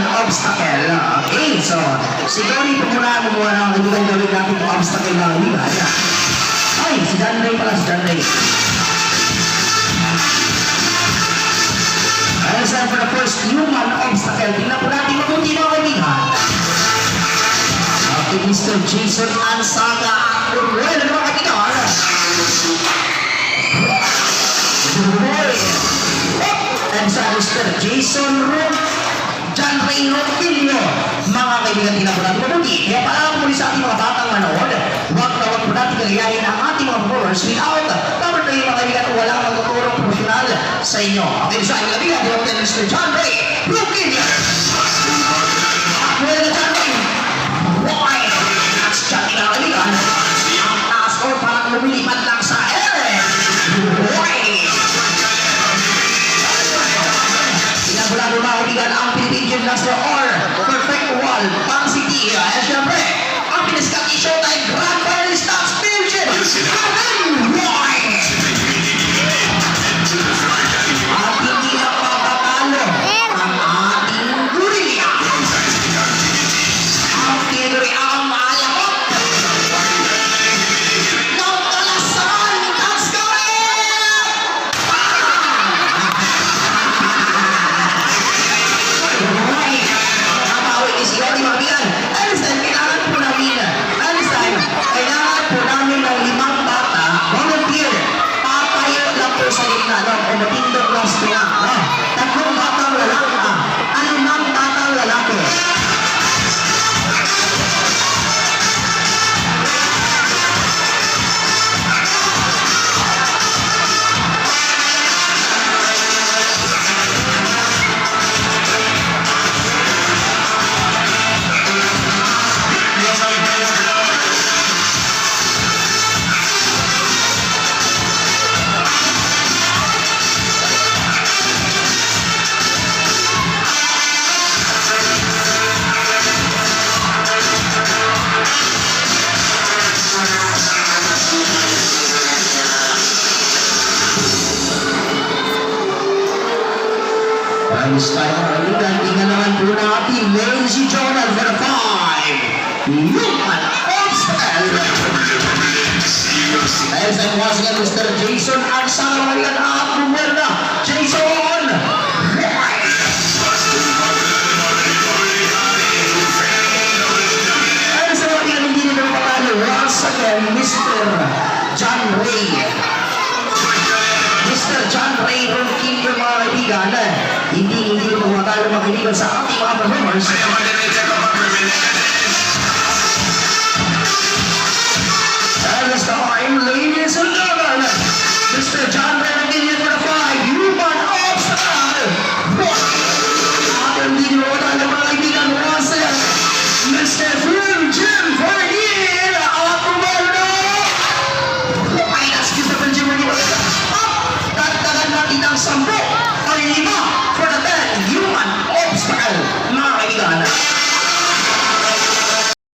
obstacle. Okay, so siguro ito muna mo muna ang kaibigan gawin natin yung obstacle na kaibigan. Ay, si John Ray pala, si John Ray. And so for the first human obstacle, tingnan po natin mabuti mga kaibigan. Okay, Mr. Jason Ansaga. Well, mga kaibigan. And sa Mr. Jason Rook, John Ray Roquillo, mga kaibigan, tingnan po natin mabuti. Kaya pala muli sa ating mga batang manood, huwag po natin kagayahin ang ating mga performers without dapat kayo mga kaibigan walang magtuturong profesional sa inyo. Okay, so ang kaibigan, di ba Mr. John Ray Roquillo? Well, John Ray, why? That's John Ray, mga kaibigan. Ang taas ko parang lumilipad lang sa air. Why? Mula mga kaibigan ang Philippine Gymnaster or Perfect Wall, Pang City. At syempre, ang pinaskaki showtime Grand Final Stocks Fusion. At hindi na papatalo ang ating gorilla. Ang Tigre ang malakot. Ng Kalasan, that's correct! Kailangan po namin ng 5 bata, volunteer, papayo lang po sa gitna, o matindog lang sila. 3 batang lalaki, 5 batang lalaki. This time, tingnan naman po natin, Lazy Jonah for the 5. Human obstacle. Dahil sa once again, Mr. Jason Ansaga, mga at Bumerna. Jason! Dahil sa mga hindi nito patalo, once again, Mr. John Ray. Mr. John Ray Roquillo, mga kaibigan. Hindi po matalo mga kaibigan sa ating mga performers.